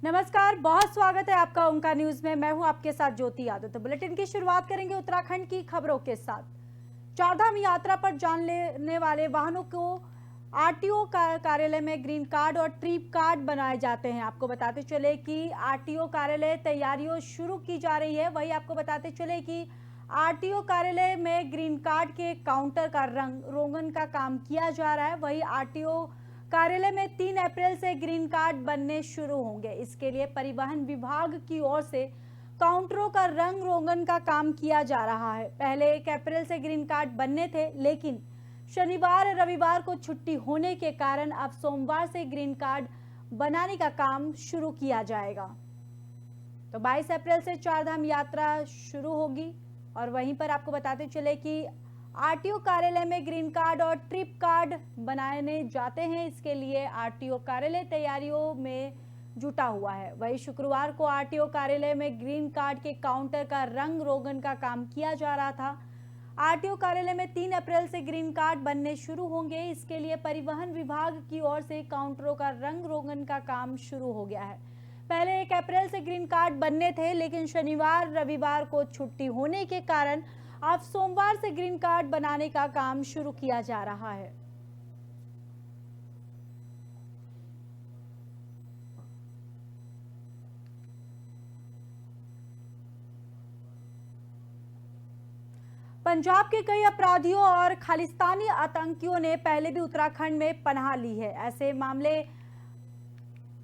नमस्कार, बहुत स्वागत है आपका ओंकार न्यूज में। मैं हूं आपके साथ ज्योति यादव। तो बुलेटिन की शुरुआत करेंगे उत्तराखंड की खबरों के साथ। चारधाम यात्रा पर जान लेने वाले वाहनों को आरटीओ कार्यालय में ग्रीन कार्ड और ट्रिप कार्ड बनाए जाते हैं। आपको बताते चले कि आरटीओ कार्यालय तैयारियों शुरू की जा रही है। वही आपको बताते चले कि आरटीओ कार्यालय में ग्रीन कार्ड के काउंटर का रंग रोगन का काम किया जा रहा है। वही आरटीओ कार्यालय में 3 अप्रैल से ग्रीन कार्ड बनने शुरू होंगे। इसके लिए परिवहन विभाग की ओर से काउंटरों का रंग रोगन का काम किया जा रहा है। पहले 1 अप्रैल से ग्रीन कार्ड बनने थे, लेकिन शनिवार रविवार को छुट्टी होने के कारण अब सोमवार से ग्रीन कार्ड बनाने का काम शुरू किया जाएगा। तो 22 अप्रैल से चारधाम यात्रा शुरू होगी। और वहीं पर आपको बताते चले कि आरटीओ कार्यालय में ग्रीन कार्ड और ट्रिप कार्ड बनाने जाते हैं। इसके लिए आरटीओ कार्यालय तैयारियों में जुटा हुआ है। वही शुक्रवार को आरटीओ कार्यालय में ग्रीन कार्ड के काउंटर का रंग रोगन का काम किया जा रहा था। आरटीओ कार्यालय में 3 अप्रैल से ग्रीन कार्ड बनने शुरू होंगे। इसके लिए परिवहन विभाग की ओर से काउंटरों का रंग रोगन का काम शुरू हो गया है। पहले 1 अप्रैल से ग्रीन कार्ड बनने थे, लेकिन शनिवार रविवार को छुट्टी होने के कारण अब सोमवार से ग्रीन कार्ड बनाने का काम शुरू किया जा रहा है। पंजाब के कई अपराधियों और खालिस्तानी आतंकियों ने पहले भी उत्तराखंड में पनाह ली है। ऐसे मामले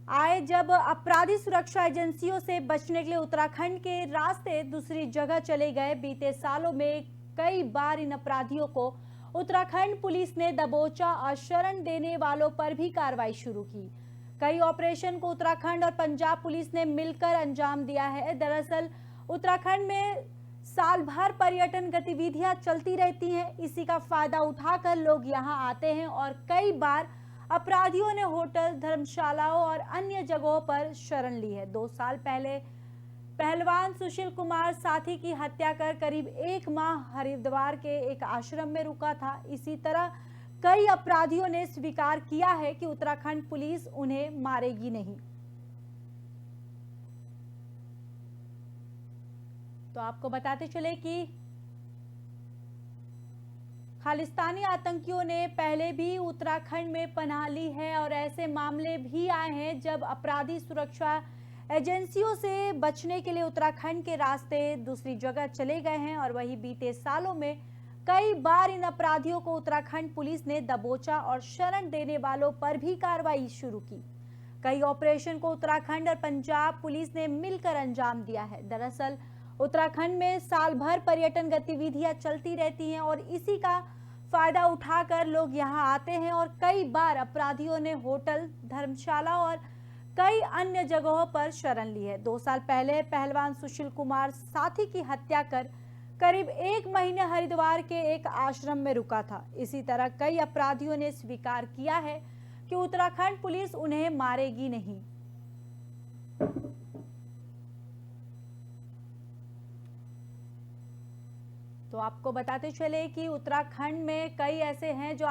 आए जब अपराधी सुरक्षा एजेंसियों से बचने के लिए उत्तराखंड के रास्ते दूसरी जगह चले गए। बीते सालों में कई बार इन अपराधियों को उत्तराखंड पुलिस ने दबोचा और शरण देने वालों पर भी कार्रवाई शुरू की। कई ऑपरेशन को उत्तराखंड और पंजाब पुलिस ने मिलकर अंजाम दिया है। दरअसल उत्तराखंड में साल भर पर्यटन गतिविधियां चलती रहती हैं। इसी का फायदा उठाकर लोग यहां आते हैं और कई बार अपराधियों ने होटल, धर्मशालाओं और अन्य जगहों पर शरण ली है। 2 साल पहले पहलवान सुशील कुमार साथी की हत्या कर करीब 1 माह हरिद्वार के एक आश्रम में रुका था। इसी तरह कई अपराधियों ने स्वीकार किया है कि उत्तराखंड पुलिस उन्हें मारेगी नहीं। तो आपको बताते चले कि खालिस्तानी आतंकियों ने पहले भी उत्तराखंड में पनाह ली है और ऐसे मामले भी आए हैं जब अपराधी सुरक्षा एजेंसियों से बचने के लिए उत्तराखंड के रास्ते दूसरी जगह चले गए हैं। और वही बीते सालों में कई बार इन अपराधियों को उत्तराखंड पुलिस ने दबोचा और शरण देने वालों पर भी कार्रवाई शुरू की। कई ऑपरेशन को उत्तराखंड और पंजाब पुलिस ने मिलकर अंजाम दिया है। दरअसल उत्तराखंड में साल भर पर्यटन गतिविधियां चलती रहती हैं और इसी का फायदा उठाकर लोग यहां आते हैं और कई बार अपराधियों ने होटल, धर्मशाला और कई अन्य जगहों पर शरण ली है। 2 साल पहले पहलवान सुशील कुमार साथी की हत्या कर करीब 1 महीने हरिद्वार के एक आश्रम में रुका था। इसी तरह कई अपराधियों ने स्वीकार किया है कि उत्तराखंड पुलिस उन्हें मारेगी नहीं। तो आपको बताते चले कि उत्तराखंड में कई ऐसे हैं जो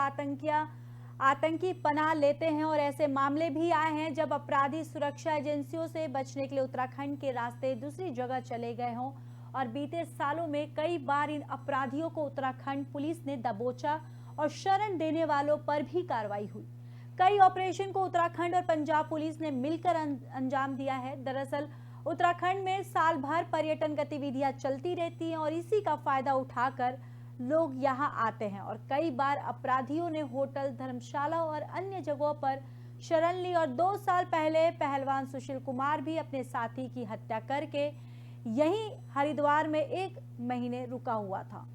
आतंकी पनाह लेते हैं और ऐसे मामले भी आए हैं जब अपराधी सुरक्षा एजेंसियों से बचने के लिए उत्तराखंड के रास्ते दूसरी जगह चले गए हों। और बीते सालों में कई बार इन अपराधियों को उत्तराखंड पुलिस ने दबोचा और शरण देने वालों पर भी कार्रवाई हुई। कई ऑपरेशन को उत्तराखंड और पंजाब पुलिस ने मिलकर अंजाम दिया है। दरअसल उत्तराखंड में साल भर पर्यटन गतिविधियां चलती रहती हैं और इसी का फायदा उठाकर लोग यहां आते हैं और कई बार अपराधियों ने होटल, धर्मशाला और अन्य जगहों पर शरण ली। और 2 साल पहले पहलवान सुशील कुमार भी अपने साथी की हत्या करके यहीं हरिद्वार में 1 महीने रुका हुआ था।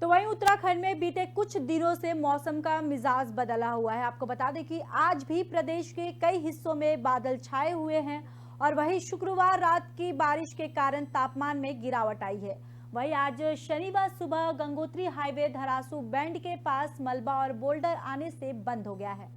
तो वहीं उत्तराखंड में बीते कुछ दिनों से मौसम का मिजाज बदला हुआ है। आपको बता दें कि आज भी प्रदेश के कई हिस्सों में बादल छाए हुए हैं और वहीं शुक्रवार रात की बारिश के कारण तापमान में गिरावट आई है। वहीं आज शनिवार सुबह गंगोत्री हाईवे धरासू बैंड के पास मलबा और बोल्डर आने से बंद हो गया है।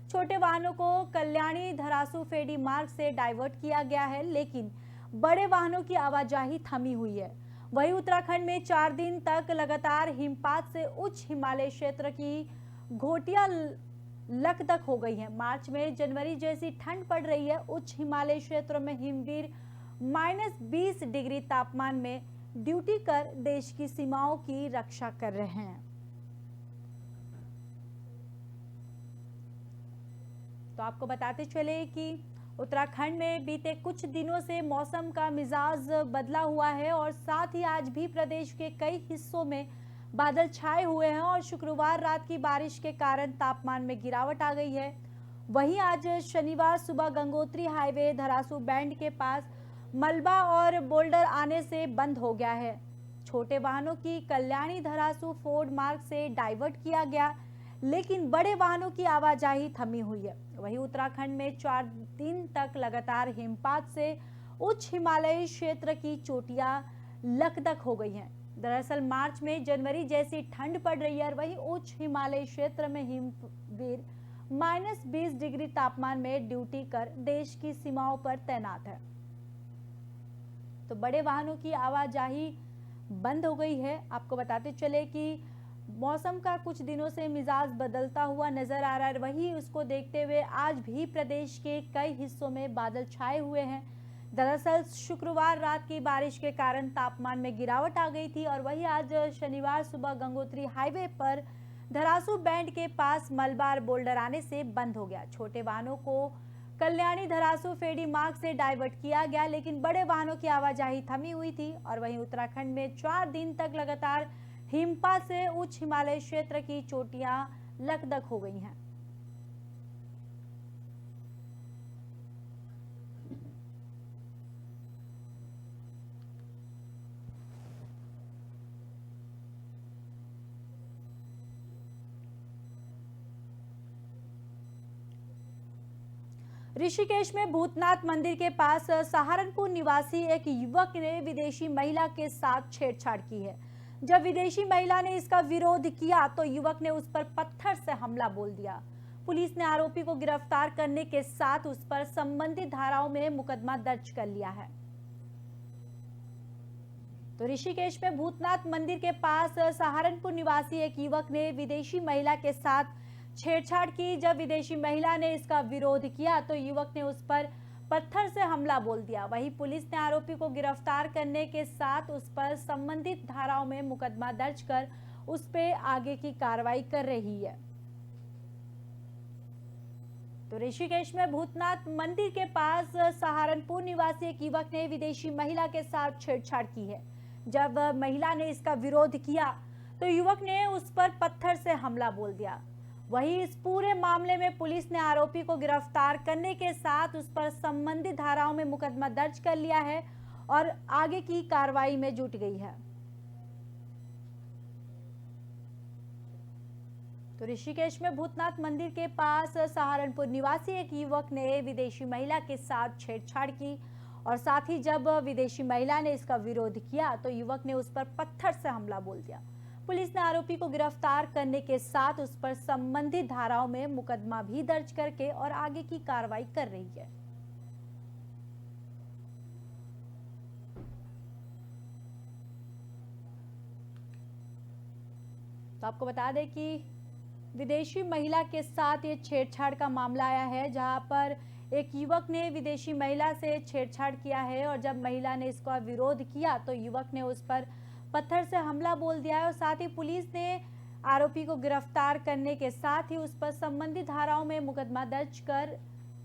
छोटे वाहनों को कल्याणी धरासू फेडी मार्ग से डाइवर्ट किया गया है, लेकिन बड़े वाहनों की आवाजाही थमी हुई है। वहीं उत्तराखंड में 4 दिन तक लगातार हिमपात से उच्च हिमालय क्षेत्र की घोटियां लकदक हो गई हैं। मार्च में जनवरी जैसी ठंड पड़ रही है। उच्च हिमालय क्षेत्रों में हिमवीर -20 डिग्री तापमान में ड्यूटी कर देश की सीमाओं की रक्षा कर रहे हैं। तो आपको बताते चले कि उत्तराखंड में बीते कुछ दिनों से मौसम का मिजाज बदला हुआ है और साथ ही आज भी प्रदेश के कई हिस्सों में बादल छाए हुए हैं और शुक्रवार रात की बारिश के कारण तापमान में गिरावट आ गई है। वहीं आज शनिवार सुबह गंगोत्री हाईवे धरासू बैंड के पास मलबा और बोल्डर आने से बंद हो गया है। छोटे वाहनों की कल्याणी धरासू फोर्ड मार्ग से डाइवर्ट किया गया, लेकिन बड़े वाहनों की आवाजाही थमी हुई है। वहीं उत्तराखंड में 4 दिन तक लगातार हिमपात से उच्च हिमालयी क्षेत्र की चोटियां लकदक हो गई हैं। दरअसल मार्च में जनवरी जैसी ठंड पड़ रही है। वहीं उच्च हिमालयी क्षेत्र में हिमवीर -20 डिग्री तापमान में ड्यूटी कर देश की सीमाओं पर तैनात है। तो बड़े वाहनों की आवाजाही बंद हो गई है। आपको बताते चले कि मौसम का कुछ दिनों से मिजाज बदलता हुआ नजर आ रहा है। वहीं उसको देखते हुए आज भी प्रदेश के कई हिस्सों में बादल छाए हुए हैं। दरअसल शुक्रवार रात की बारिश के कारण तापमान में गिरावट आ गई थी और वहीं आज शनिवार सुबह गंगोत्री हाईवे पर धरासू बैंड के पास मलबा बोल्डर आने से बंद हो गया। छोटे वाहनों को कल्याणी धरासू फेडी मार्ग से डाइवर्ट किया गया, लेकिन बड़े वाहनों की आवाजाही थमी हुई थी। और वहीं उत्तराखंड में 4 दिन तक लगातार हिमपात से उच्च हिमालय क्षेत्र की चोटियां लकदक हो गई हैं। ऋषिकेश में भूतनाथ मंदिर के पास सहारनपुर निवासी एक युवक ने विदेशी महिला के साथ छेड़छाड़ की है। जब विदेशी महिला ने इसका विरोध किया तो युवक ने उस पर पत्थर से हमला बोल दिया। पुलिस ने आरोपी को गिरफ्तार करने के साथ उस पर संबंधित धाराओं में मुकदमा दर्ज कर लिया है। तो ऋषिकेश में भूतनाथ मंदिर के पास सहारनपुर निवासी एक युवक ने विदेशी महिला के साथ छेड़छाड़ की। जब विदेशी महिला ने इसका विरोध किया तो युवक ने उस पर पत्थर से हमला बोल दिया। वहीं पुलिस ने आरोपी को गिरफ्तार करने के साथ उस पर संबंधित धाराओं में मुकदमा दर्ज कर उस पे आगे की कार्रवाई कर रही है। तो ऋषिकेश में भूतनाथ मंदिर के पास सहारनपुर निवासी एक युवक ने विदेशी महिला के साथ छेड़छाड़ की है। जब महिला ने इसका विरोध किया तो युवक ने उस पर पत्थर से हमला बोल दिया। वहीं इस पूरे मामले में पुलिस ने आरोपी को गिरफ्तार करने के साथ उस पर संबंधित धाराओं में मुकदमा दर्ज कर लिया है और आगे की कार्रवाई में जुट गई है। तो ऋषिकेश में भूतनाथ मंदिर के पास सहारनपुर निवासी एक युवक ने विदेशी महिला के साथ छेड़छाड़ की और साथ ही जब विदेशी महिला ने इसका विरोध किया तो युवक ने उस पर पत्थर से हमला बोल दिया। पुलिस ने आरोपी को गिरफ्तार करने के साथ उस पर संबंधित धाराओं में मुकदमा भी दर्ज करके और आगे की कार्रवाई कर रही है। तो आपको बता दें कि विदेशी महिला के साथ ये छेड़छाड़ का मामला आया है, जहां पर एक युवक ने विदेशी महिला से छेड़छाड़ किया है और जब महिला ने इसका विरोध किया तो युवक ने उस पर पत्थर से हमला बोल दिया है और साथ ही पुलिस ने आरोपी को गिरफ्तार करने के साथ ही उस पर संबंधित धाराओं में मुकदमा दर्ज कर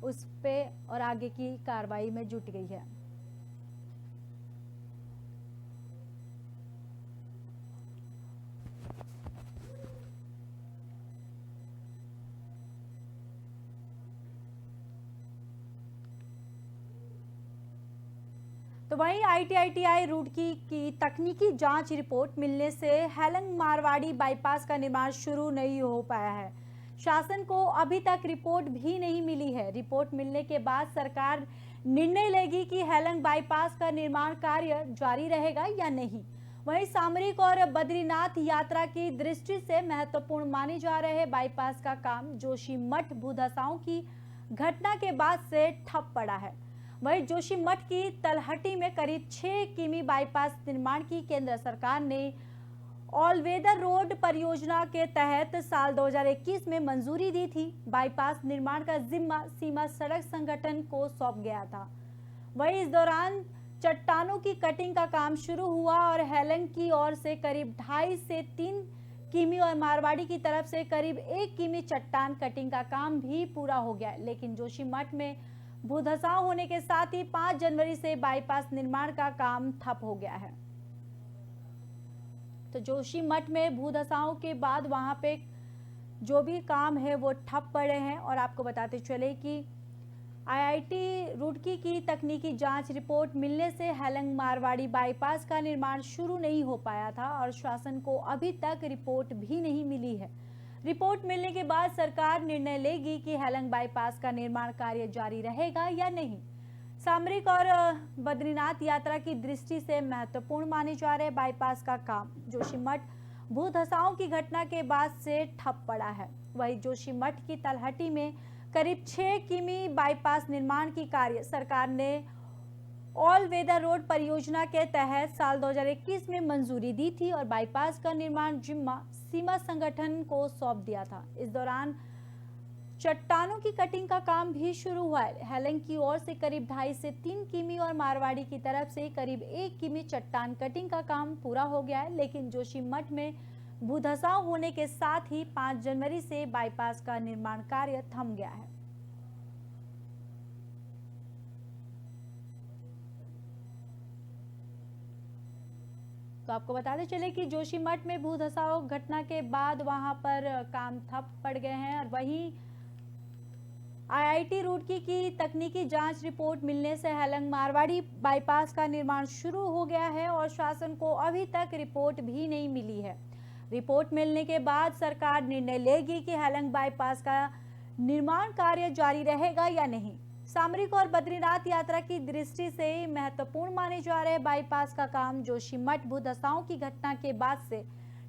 उस पे और आगे की कार्रवाई में जुट गई है। तो वहीं ITITI रुड़की की तकनीकी जांच रिपोर्ट मिलने से हेलंग मारवाड़ी बाईपास का निर्माण शुरू नहीं हो पाया है। शासन को अभी तक रिपोर्ट भी नहीं मिली है। रिपोर्ट मिलने के बाद सरकार निर्णय लेगी कि हेलंग बाईपास का निर्माण कार्य जारी रहेगा या नहीं। वहीं सामरिक और बद्रीनाथ यात्रा की दृष्टि से महत्वपूर्ण माने जा रहे बाईपास का काम जोशीमठ भूधसाओं की घटना के बाद से ठप पड़ा है। वहीं जोशीमठ की तलहटी में करीब 6 किमी बाईपास निर्माण की केंद्र सरकार ने ऑल वेदर रोड परियोजना के तहत साल 2021 में मंजूरी दी थी। बाईपास निर्माण का जिम्मा सीमा सड़क संगठन को सौंप गया था। वहीं इस दौरान चट्टानों की कटिंग का काम शुरू हुआ और हेलंग की ओर से करीब 2.5 से 3 किमी और मारवाड़ी की तरफ से करीब 1 किमी चट्टान कटिंग का काम भी पूरा हो गया, लेकिन जोशीमठ में भूधसाव होने के साथ ही 5 जनवरी से बाईपास निर्माण का काम ठप हो गया है। तो जोशीमठ में भूधसाओं के बाद वहां पे जो भी काम है वो ठप पड़े हैं। और आपको बताते चले कि आईआईटी रुड़की की तकनीकी जांच रिपोर्ट मिलने से हेलंग मारवाड़ी बाईपास का निर्माण शुरू नहीं हो पाया था और शासन को अभी तक रिपोर्ट भी नहीं मिली है। रिपोर्ट मिलने के बाद सरकार निर्णय लेगी कि हेलंग बाईपास का निर्माण कार्य जारी रहेगा या नहीं। सामरिक और बद्रीनाथ यात्रा की दृष्टि से महत्वपूर्ण माने जा रहे बाईपास का काम जोशीमठ भूधसाओं की घटना के बाद से ठप पड़ा है। वहीं जोशीमठ की तलहटी में करीब 6 किमी बाईपास निर्माण की कार्य सरकार ने ऑल वेदर रोड परियोजना के तहत साल 2021 में मंजूरी दी थी और बाईपास का निर्माण जिम्मा सीमा संगठन को सौंप दिया था। इस दौरान चट्टानों की कटिंग का काम भी शुरू हुआ है। हेलंग की ओर से करीब 2.5 से 3 किमी और मारवाड़ी की तरफ से करीब 1 किमी चट्टान कटिंग का काम पूरा हो गया है, लेकिन जोशीमठ में भूधसाव होने के साथ ही 5 जनवरी से बाईपास का निर्माण कार्य थम गया है। तो आपको बताते चले कि जोशीमठ में भूधसाव घटना के बाद वहां पर काम ठप पड़ गए हैं और वहीं आईआईटी रुड़की की तकनीकी जांच रिपोर्ट मिलने से हेलंग मारवाड़ी बाईपास का निर्माण शुरू हो गया है और शासन को अभी तक रिपोर्ट भी नहीं मिली है। रिपोर्ट मिलने के बाद सरकार निर्णय लेगी कि हेलंग बाईपास का निर्माण कार्य जारी रहेगा या नहीं। सामरिक और बद्रीनाथ यात्रा की दृष्टि से महत्वपूर्ण माने जा रहे बाईपास का काम जोशीमठ भूधसाओं की घटना के बाद से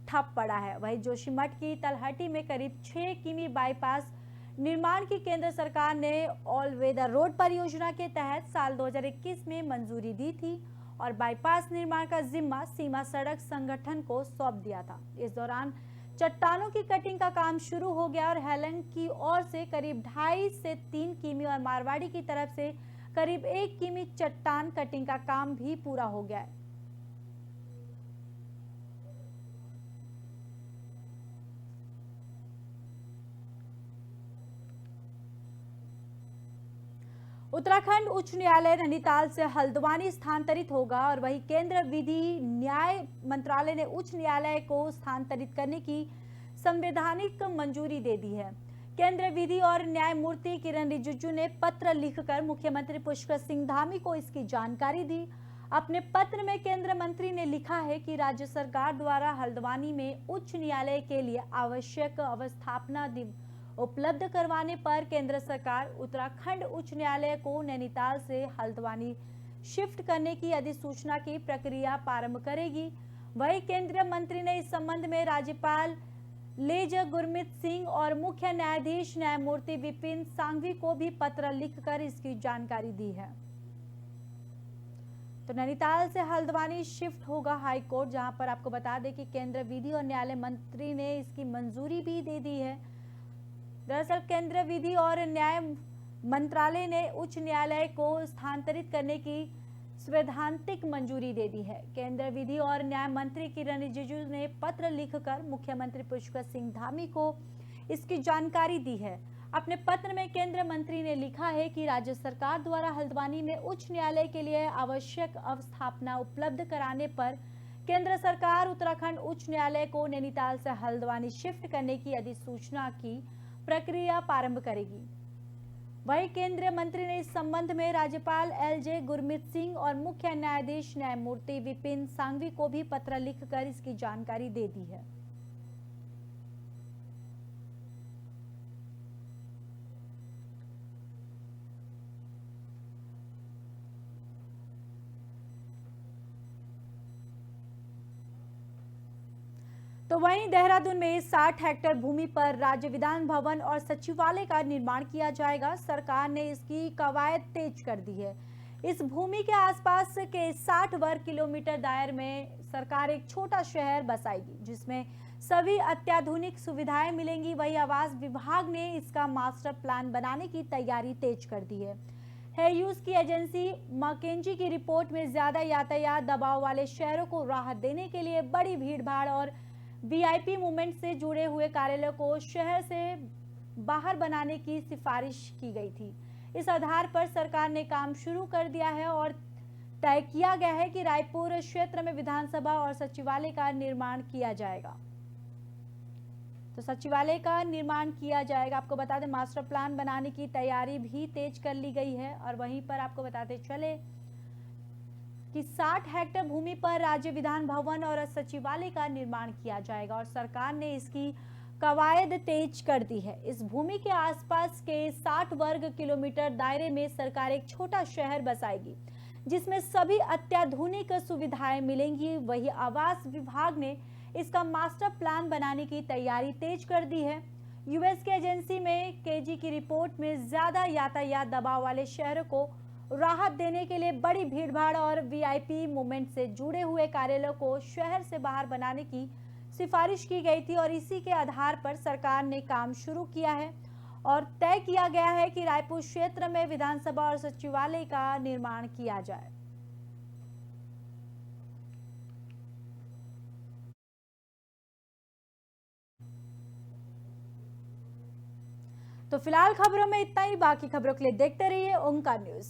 ठप पड़ा है। वहीं जोशीमठ की तलहटी में करीब 6 किमी बाईपास निर्माण की केंद्र सरकार ने ऑल वेदर रोड परियोजना के तहत साल 2021 में मंजूरी दी थी और बाईपास निर्माण का जिम्मा सीमा सड़क संगठन को सौंप दिया था। इस दौरान चट्टानों की कटिंग का काम शुरू हो गया और हेलंग की ओर से करीब 2.5 से 3 किमी और मारवाड़ी की तरफ से करीब 1 किमी चट्टान कटिंग का काम भी पूरा हो गया है। उत्तराखंड उच्च न्यायालय नैनीताल से हल्द्वानी स्थानांतरित होगा और वही केंद्र विधि न्याय मंत्रालय ने उच्च न्यायालय को स्थानांतरित करने की संवैधानिक मंजूरी दे दी है। केंद्र विधि और न्यायमूर्ति किरण रिजिजू ने पत्र लिखकर मुख्यमंत्री पुष्कर सिंह धामी को इसकी जानकारी दी। अपने पत्र में केंद्र मंत्री ने लिखा है कि राज्य सरकार द्वारा हल्द्वानी में उच्च न्यायालय के लिए आवश्यक अवस्थापना उपलब्ध करवाने पर केंद्र सरकार उत्तराखंड उच्च न्यायालय को नैनीताल से हल्द्वानी शिफ्ट करने की अधिसूचना की प्रक्रिया प्रारंभ करेगी। वहीं केंद्रीय मंत्री ने इस संबंध में राज्यपाल लेज गुरमीत सिंह और मुख्य न्यायाधीश न्यायमूर्ति विपिन सांघवी को भी पत्र लिखकर इसकी जानकारी दी है। तो नैनीताल से हल्द्वानी शिफ्ट होगा हाई कोर्ट, जहां पर आपको बता दें कि केंद्र विधि और न्यायालय मंत्री ने इसकी मंजूरी भी दे दी है। दरअसल केंद्र विधि और न्याय मंत्रालय ने उच्च न्यायालय को स्थानांतरित करने की सैद्धांतिक मंजूरी दे दी है। केंद्र विधि और न्याय मंत्री किरण रिजिजू ने पत्र लिखकर मुख्यमंत्री पुष्कर सिंह धामी को इसकी जानकारी दी है। अपने पत्र में केंद्र मंत्री ने लिखा है कि राज्य सरकार द्वारा हल्द्वानी में उच्च न्यायालय के लिए आवश्यक अवस्थापना उपलब्ध कराने पर केंद्र सरकार उत्तराखंड उच्च न्यायालय को नैनीताल से हल्द्वानी शिफ्ट करने की अधिसूचना की प्रक्रिया प्रारंभ करेगी। वहीं केंद्रीय मंत्री ने इस संबंध में राज्यपाल एलजे गुरमीत सिंह और मुख्य न्यायाधीश न्यायमूर्ति विपिन सांघवी को भी पत्र लिखकर इसकी जानकारी दे दी है। तो वहीं देहरादून में 60 हेक्टेयर भूमि पर राज्य विधान भवन और सचिवालय का निर्माण किया जाएगा। सरकार ने इसकी कवायद तेज कर दी है। इस भूमि के आसपास के 60 वर्ग किलोमीटर दायरे में सरकार एक छोटा शहर बसाएगी, जिसमें सभी अत्याधुनिक सुविधाएं मिलेंगी। वही आवास विभाग ने इसका मास्टर प्लान बनाने की तैयारी तेज कर दी है। हेयूज की एजेंसी मैकेंजी की रिपोर्ट में ज्यादा यातायात दबाव वाले शहरों को राहत देने के लिए बड़ी भीड़भाड़ और वीआईपी मूवमेंट से जुड़े हुए कार्यालयों को शहर से बाहर बनाने की सिफारिश की गई थी। इस आधार पर सरकार ने काम शुरू कर दिया है और तय किया गया है कि रायपुर क्षेत्र में विधानसभा और सचिवालय का निर्माण किया जाएगा। तो सचिवालय का निर्माण किया जाएगा। आपको बता दें, मास्टर प्लान बनाने की तैयारी भी तेज कर ली गई है। और वहीं पर आपको बताते चले कि 60 हेक्टेयर भूमि पर राज्य विधान भवन और सचिवालय का निर्माण किया जाएगा और सरकार ने इसकी कवायद तेज कर दी है। इस भूमि के आसपास के 60 वर्ग किलोमीटर दायरे में सरकार एक छोटा शहर बसाएगी, जिसमें सभी अत्याधुनिक सुविधाएं मिलेंगी। वही आवास विभाग ने इसका मास्टर प्लान बनाने की तैयारी तेज कर दी है। यूएस की एजेंसी में केजी की रिपोर्ट में ज्यादा यातायात दबाव वाले शहरों को राहत देने के लिए बड़ी भीड़भाड़ और वीआईपी मूवमेंट से जुड़े हुए कार्यालयों को शहर से बाहर बनाने की सिफारिश की गई थी और इसी के आधार पर सरकार ने काम शुरू किया है और तय किया गया है कि रायपुर क्षेत्र में विधानसभा और सचिवालय का निर्माण किया जाए। तो फिलहाल खबरों में इतना ही। बाकी खबरों के लिए देखते रहिए ओंकार न्यूज।